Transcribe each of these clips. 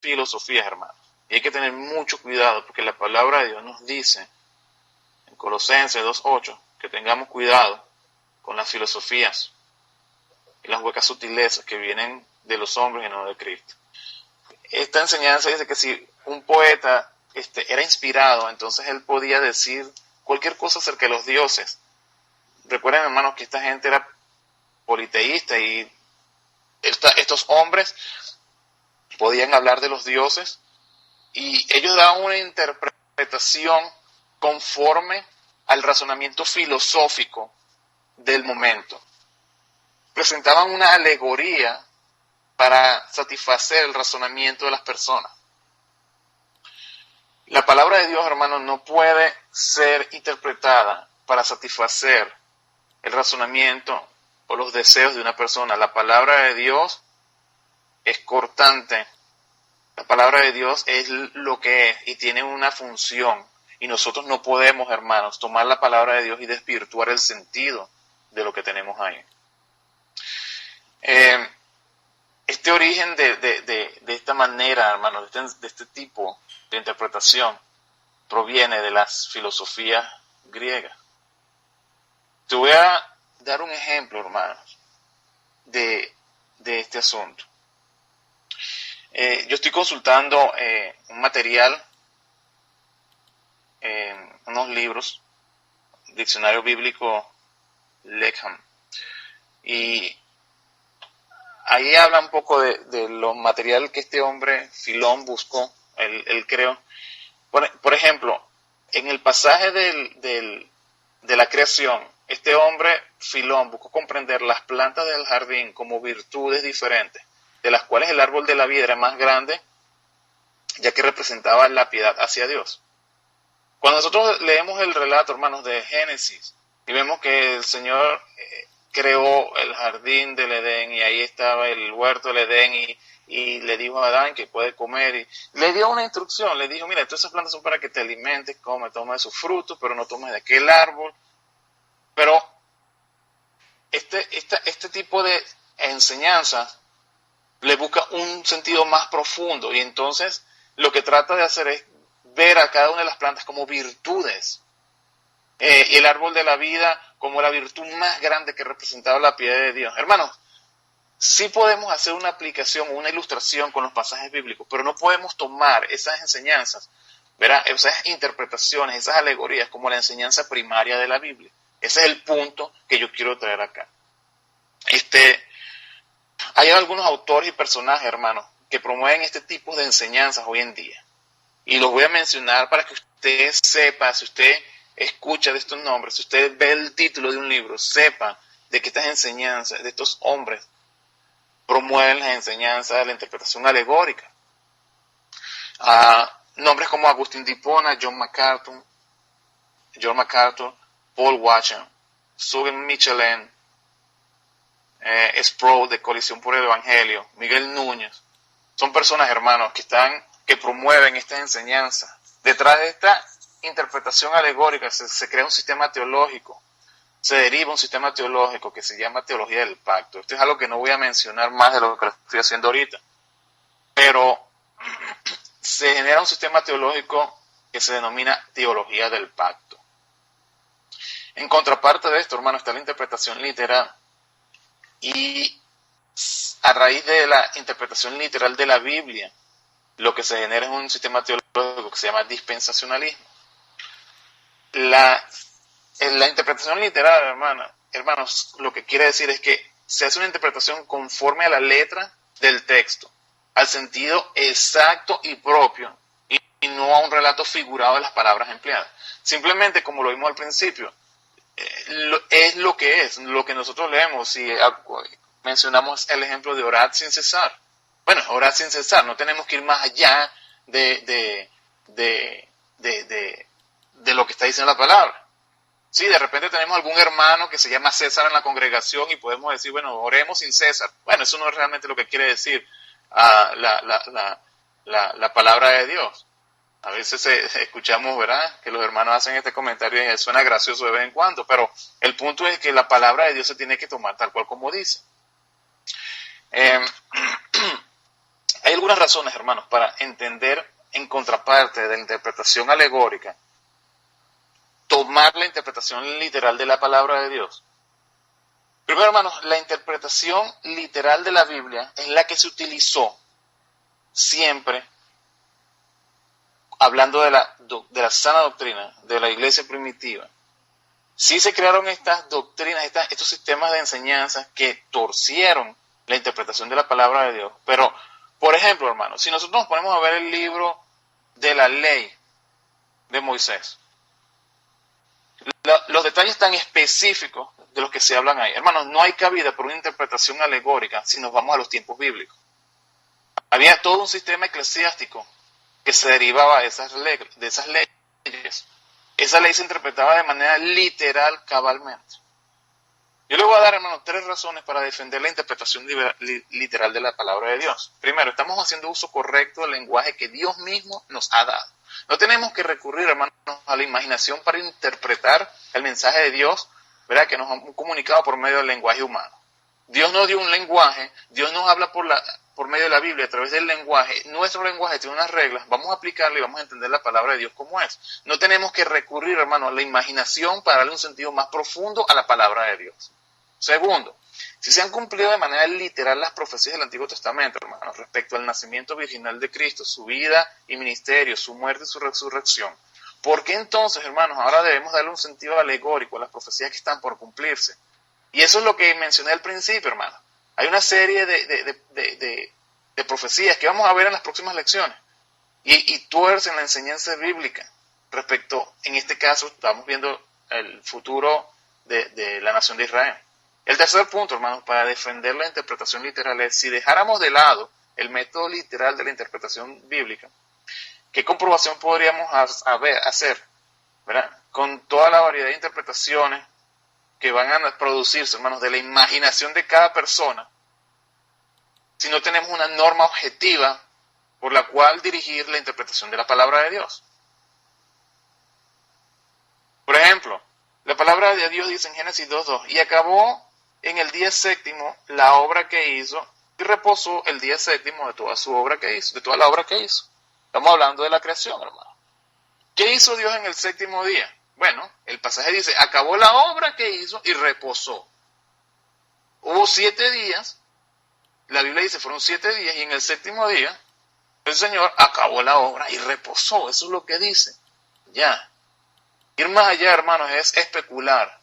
filosofías, hermanos. Y hay que tener mucho cuidado porque la palabra de Dios nos dice en Colosenses 2:8 que tengamos cuidado con las filosofías y las huecas sutilezas que vienen de los hombres y no de Cristo. Esta enseñanza dice que si un poeta era inspirado, entonces él podía decir cualquier cosa acerca de los dioses. Recuerden, hermanos, que esta gente era politeísta y estos hombres podían hablar de los dioses y ellos daban una interpretación conforme al razonamiento filosófico del momento. Presentaban una alegoría para satisfacer el razonamiento de las personas. La palabra de Dios, hermanos, no puede ser interpretada para satisfacer el razonamiento o los deseos de una persona. La palabra de Dios es cortante. La palabra de Dios es lo que es y tiene una función. Y nosotros no podemos, hermanos, tomar la palabra de Dios y desvirtuar el sentido de lo que tenemos ahí. Este origen de esta manera, hermanos, de este tipo de interpretación, proviene de las filosofías griegas. Te voy a dar un ejemplo, hermanos, de este asunto. Yo estoy consultando un material, unos libros, diccionario bíblico Leckham, y ahí habla un poco de lo material que este hombre, Filón, buscó, él creó. Por ejemplo, en el pasaje de la creación, este hombre, Filón, buscó comprender las plantas del jardín como virtudes diferentes, de las cuales el árbol de la vida era más grande, ya que representaba la piedad hacia Dios. Cuando nosotros leemos el relato, hermanos, de Génesis, y vemos que el Señor creó el jardín del Edén, y ahí estaba el huerto del Edén, y le dijo a Adán que puede comer, y le dio una instrucción, le dijo, mira, todas esas plantas son para que te alimentes, toma de sus frutos, pero no tomes de aquel árbol. Pero este tipo de enseñanzas le busca un sentido más profundo, y entonces lo que trata de hacer es ver a cada una de las plantas como virtudes, y el árbol de la vida como la virtud más grande que representaba la piedad de Dios. Hermanos, sí podemos hacer una aplicación o una ilustración con los pasajes bíblicos, pero no podemos tomar esas enseñanzas, ¿verdad? Esas interpretaciones, esas alegorías como la enseñanza primaria de la Biblia. Ese es el punto que yo quiero traer acá. Hay algunos autores y personajes, hermanos, que promueven este tipo de enseñanzas hoy en día. Y los voy a mencionar para que usted sepa, si usted escucha de estos nombres, si usted ve el título de un libro, sepa de que estas enseñanzas de estos hombres promueven las enseñanzas de la interpretación alegórica. Nombres como Agustín de Hipona, John MacArthur, Paul Watson, Susan Michelin, Sproul de Coalición por el Evangelio, Miguel Núñez, son personas, hermanos, que promueven estas enseñanzas. Detrás de esta interpretación alegórica se crea un sistema teológico, se deriva un sistema teológico que se llama teología del pacto. Esto es algo que no voy a mencionar más de lo que estoy haciendo ahorita, pero se genera un sistema teológico que se denomina teología del pacto. En contraparte de esto, hermano, está la interpretación literal. Y a raíz de la interpretación literal de la Biblia, lo que se genera es un sistema teológico que se llama dispensacionalismo. La interpretación literal, hermanos, lo que quiere decir es que se hace una interpretación conforme a la letra del texto, al sentido exacto y propio, y no a un relato figurado de las palabras empleadas. Simplemente, como lo vimos al principio, es lo que nosotros leemos. Si mencionamos el ejemplo de orar sin cesar. Bueno, orar sin cesar, no tenemos que ir más allá de lo que está diciendo la palabra. Sí, de repente tenemos algún hermano que se llama César en la congregación y podemos decir, bueno, oremos sin cesar. Bueno, eso no es realmente lo que quiere decir la palabra de Dios. A veces escuchamos, ¿verdad?, que los hermanos hacen este comentario y suena gracioso de vez en cuando, pero el punto es que la palabra de Dios se tiene que tomar tal cual como dice. Hay algunas razones, hermanos, para entender en contraparte de la interpretación alegórica, tomar la interpretación literal de la palabra de Dios. Primero, hermanos, la interpretación literal de la Biblia es la que se utilizó siempre, hablando de la sana doctrina de la iglesia primitiva. Sí se crearon estas doctrinas, estos sistemas de enseñanza que torcieron la interpretación de la palabra de Dios. Pero, por ejemplo, hermanos, si nosotros nos ponemos a ver el libro de la ley de Moisés, los detalles tan específicos de los que se hablan ahí, hermanos, no hay cabida por una interpretación alegórica si nos vamos a los tiempos bíblicos. Había todo un sistema eclesiástico que se derivaba de esas leyes. Esa ley se interpretaba de manera literal, cabalmente. Yo le voy a dar, hermanos, 3 razones para defender la interpretación literal de la palabra de Dios. Primero, estamos haciendo uso correcto del lenguaje que Dios mismo nos ha dado. No tenemos que recurrir, hermanos, a la imaginación para interpretar el mensaje de Dios, ¿verdad?, que nos han comunicado por medio del lenguaje humano. Dios nos dio un lenguaje, Dios nos habla por medio de la Biblia, a través del lenguaje. Nuestro lenguaje tiene unas reglas, vamos a aplicarle y vamos a entender la palabra de Dios como es. No tenemos que recurrir, hermano, a la imaginación para darle un sentido más profundo a la palabra de Dios. Segundo, si se han cumplido de manera literal las profecías del Antiguo Testamento, hermano, respecto al nacimiento virginal de Cristo, su vida y ministerio, su muerte y su resurrección, ¿por qué entonces, hermanos, ahora debemos darle un sentido alegórico a las profecías que están por cumplirse? Y eso es lo que mencioné al principio, hermano. Hay una serie de profecías que vamos a ver en las próximas lecciones y tuercen la enseñanza bíblica respecto, en este caso, estamos viendo el futuro de la nación de Israel. El tercer punto, hermanos, para defender la interpretación literal es, si dejáramos de lado el método literal de la interpretación bíblica, ¿qué comprobación podríamos hacer, ¿verdad?, con toda la variedad de interpretaciones que van a producirse, hermanos, de la imaginación de cada persona, si no tenemos una norma objetiva por la cual dirigir la interpretación de la palabra de Dios? Por ejemplo, la palabra de Dios dice en Génesis 2:2, y acabó en el día séptimo la obra que hizo, y reposó el día séptimo de toda su obra que hizo, de toda la obra que hizo. Estamos hablando de la creación, hermano. ¿Qué hizo Dios en el séptimo día? Bueno, el pasaje dice, acabó la obra que hizo y reposó. Hubo 7 días, la Biblia dice, fueron 7 días, y en el séptimo día, el Señor acabó la obra y reposó. Eso es lo que dice. Ya. Ir más allá, hermanos, es especular.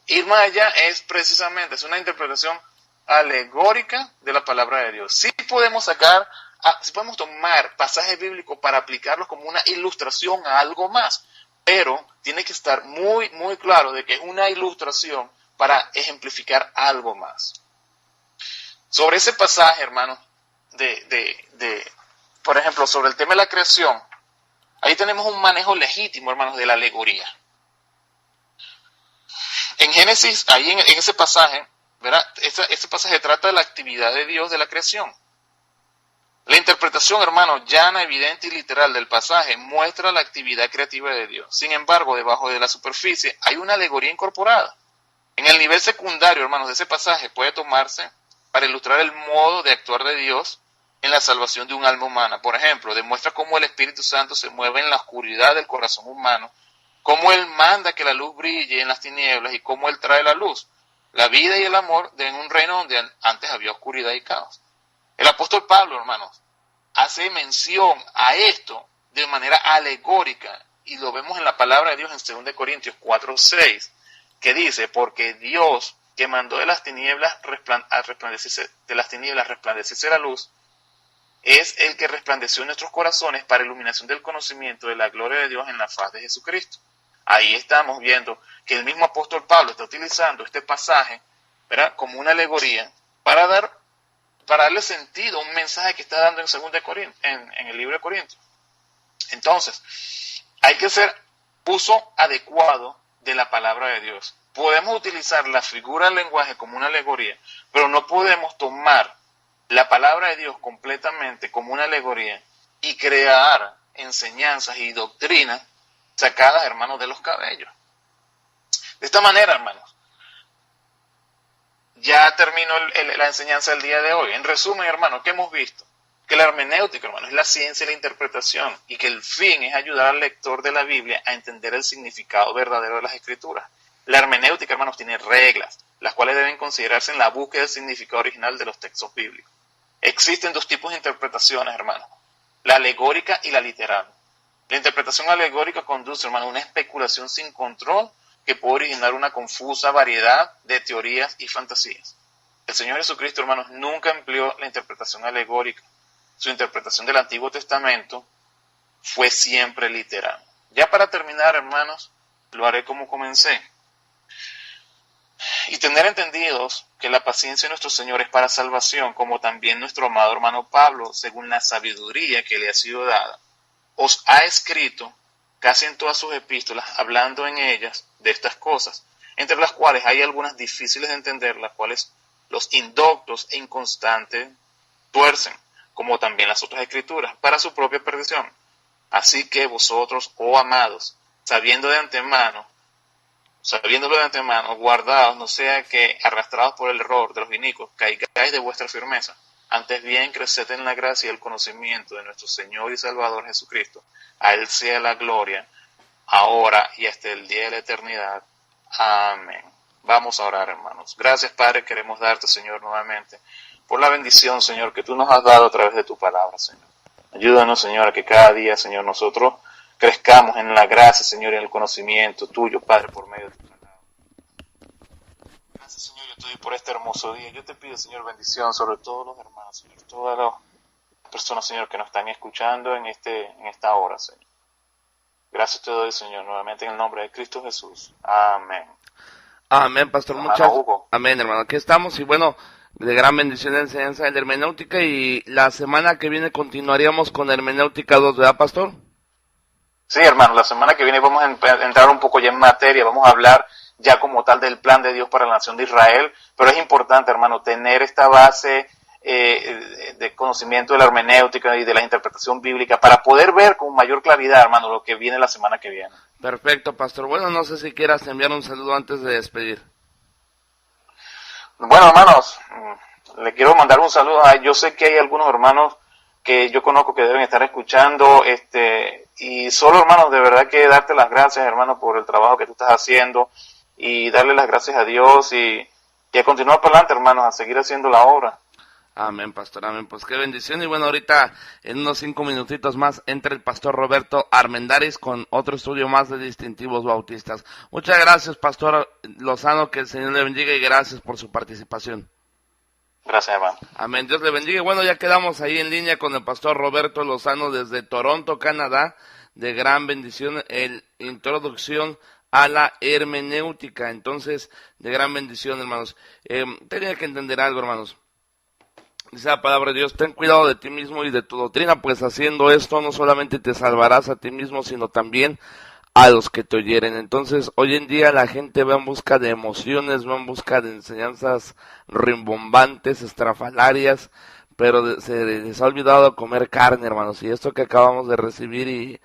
Ir más allá es precisamente, es una interpretación alegórica de la palabra de Dios. Sí podemos tomar pasajes bíblicos para aplicarlos como una ilustración a algo más, pero tiene que estar muy, muy claro de que es una ilustración para ejemplificar algo más. Sobre ese pasaje, hermanos, por ejemplo, sobre el tema de la creación, ahí tenemos un manejo legítimo, hermanos, de la alegoría. En Génesis, ahí en ese pasaje, ¿verdad?, ese pasaje trata de la actividad de Dios de la creación. La interpretación, hermano, llana, evidente y literal del pasaje muestra la actividad creativa de Dios. Sin embargo, debajo de la superficie hay una alegoría incorporada. En el nivel secundario, hermanos, de ese pasaje puede tomarse para ilustrar el modo de actuar de Dios en la salvación de un alma humana. Por ejemplo, demuestra cómo el Espíritu Santo se mueve en la oscuridad del corazón humano, cómo Él manda que la luz brille en las tinieblas y cómo Él trae la luz, la vida y el amor en un reino donde antes había oscuridad y caos. El apóstol Pablo, hermanos, hace mención a esto de manera alegórica y lo vemos en la palabra de Dios en 2 Corintios 4:6, que dice, porque Dios que mandó de las tinieblas resplandeciese la luz, es el que resplandeció en nuestros corazones para iluminación del conocimiento de la gloria de Dios en la faz de Jesucristo. Ahí estamos viendo que el mismo apóstol Pablo está utilizando este pasaje, ¿verdad?, como una alegoría para darle sentido a un mensaje que está dando en el libro de Corintios. Entonces, hay que hacer uso adecuado de la palabra de Dios. Podemos utilizar la figura del lenguaje como una alegoría, pero no podemos tomar la palabra de Dios completamente como una alegoría y crear enseñanzas y doctrinas sacadas, hermanos, de los cabellos. De esta manera, hermanos, ya termino la enseñanza del día de hoy. En resumen, hermanos, ¿qué hemos visto? que la hermenéutica, hermano, es la ciencia de la interpretación y que el fin es ayudar al lector de la Biblia a entender el significado verdadero de las Escrituras. La hermenéutica, hermanos, tiene reglas, las cuales deben considerarse en la búsqueda del significado original de los textos bíblicos. Existen dos tipos de interpretaciones, hermanos, la alegórica y la literal. La interpretación alegórica conduce, hermano, a una especulación sin control que puede originar una confusa variedad de teorías y fantasías. El Señor Jesucristo, hermanos, nunca empleó la interpretación alegórica. Su interpretación del Antiguo Testamento fue siempre literal. Ya para terminar, hermanos, lo haré como comencé. Y tener entendidos que la paciencia de nuestro Señor es para salvación, como también nuestro amado hermano Pablo, según la sabiduría que le ha sido dada, os ha escrito casi en todas sus epístolas, hablando en ellas de estas cosas, entre las cuales hay algunas difíciles de entender, las cuales los indoctos e inconstantes tuercen, como también las otras escrituras, para su propia perdición. Así que vosotros, oh amados, sabiéndolo de antemano, guardaos, no sea que, arrastrados por el error de los inicuos, caigáis de vuestra firmeza. Antes bien, creced en la gracia y el conocimiento de nuestro Señor y Salvador Jesucristo. A Él sea la gloria, ahora y hasta el día de la eternidad. Amén. Vamos a orar, hermanos. Gracias, Padre, queremos darte, Señor, nuevamente, por la bendición, Señor, que tú nos has dado a través de tu palabra, Señor. Ayúdanos, Señor, a que cada día, Señor, nosotros crezcamos en la gracia, Señor, y en el conocimiento tuyo, Padre, por medio de tu palabra. Gracias, Señor, yo te doy por este hermoso día. Yo te pido, Señor, bendición sobre todos los hermanos, Señor, todas las personas, Señor, que nos están escuchando en esta hora, Señor. Gracias te doy, Señor, nuevamente en el nombre de Cristo Jesús. Amén. Amén, pastor. Muchas. Amén, hermano. Aquí estamos y bueno, de gran bendición de enseñanza de la hermenéutica, y la semana que viene continuaríamos con hermenéutica 2, ¿verdad, pastor? Sí, hermano, la semana que viene vamos a entrar un poco ya en materia, vamos a hablar ya como tal del plan de Dios para la nación de Israel, pero es importante, hermano, tener esta base de conocimiento de la hermenéutica y de la interpretación bíblica para poder ver con mayor claridad, hermano, lo que viene la semana que viene. Perfecto, pastor. Bueno, no sé si quieras enviar un saludo antes de despedir. Bueno, hermanos, le quiero mandar un saludo. Yo sé que hay algunos hermanos que yo conozco que deben estar escuchando, y solo, hermanos, de verdad que darte las gracias, hermano, por el trabajo que tú estás haciendo, y darle las gracias a Dios y a continuar para adelante, hermanos, a seguir haciendo la obra. Amén, pastor, amén. Pues qué bendición. Y bueno, ahorita en unos 5 minutitos más entra el pastor Roberto Armendáriz con otro estudio más de distintivos bautistas. Muchas gracias, pastor Lozano, que el Señor le bendiga, y gracias por su participación. Gracias, hermano. Amén, Dios le bendiga. Y bueno, ya quedamos ahí en línea con el pastor Roberto Lozano desde Toronto, Canadá. De gran bendición, introducción a la hermenéutica. Entonces, de gran bendición, hermanos. Tenía que entender algo, hermanos. Dice la palabra de Dios: ten cuidado de ti mismo y de tu doctrina, pues haciendo esto no solamente te salvarás a ti mismo, sino también a los que te oyeren. Entonces, hoy en día la gente va en busca de emociones, va en busca de enseñanzas rimbombantes, estrafalarias, pero se les ha olvidado comer carne, hermanos. Y esto que acabamos de recibir, y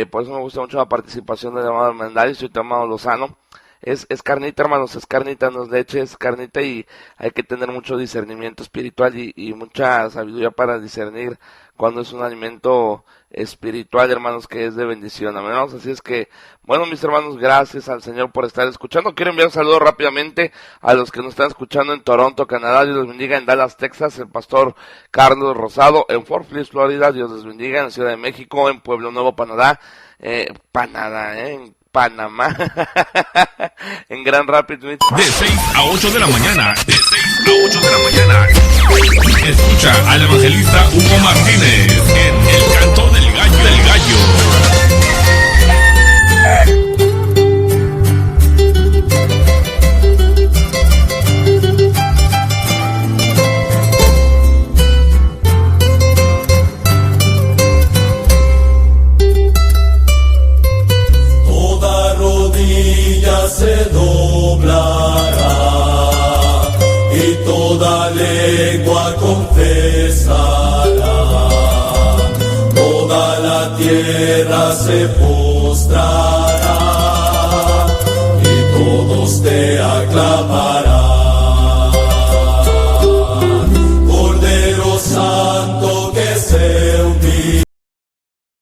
por eso me gusta mucho la participación del amado Armendáriz y del amado Lozano. Es carnita, hermanos, es carnita, no es leche, es carnita, y hay que tener mucho discernimiento espiritual y mucha sabiduría para discernir cuando es un alimento espiritual, hermanos, que es de bendición. Amén, hermanos. Así es que, bueno, mis hermanos, gracias al Señor por estar escuchando. Quiero enviar un saludo rápidamente a los que nos están escuchando en Toronto, Canadá. Dios les bendiga. En Dallas, Texas, el pastor Carlos Rosado. En Fort Bliss, Florida, Dios les bendiga. En la Ciudad de México, en Pueblo Nuevo, en Panamá, en Grand Rapids, de 6 a 8 de la mañana, de 6 a 8 de la mañana. Escucha al evangelista Hugo Martínez en El Canto del Gallo. Se doblará y toda lengua confesará, toda la tierra se postrará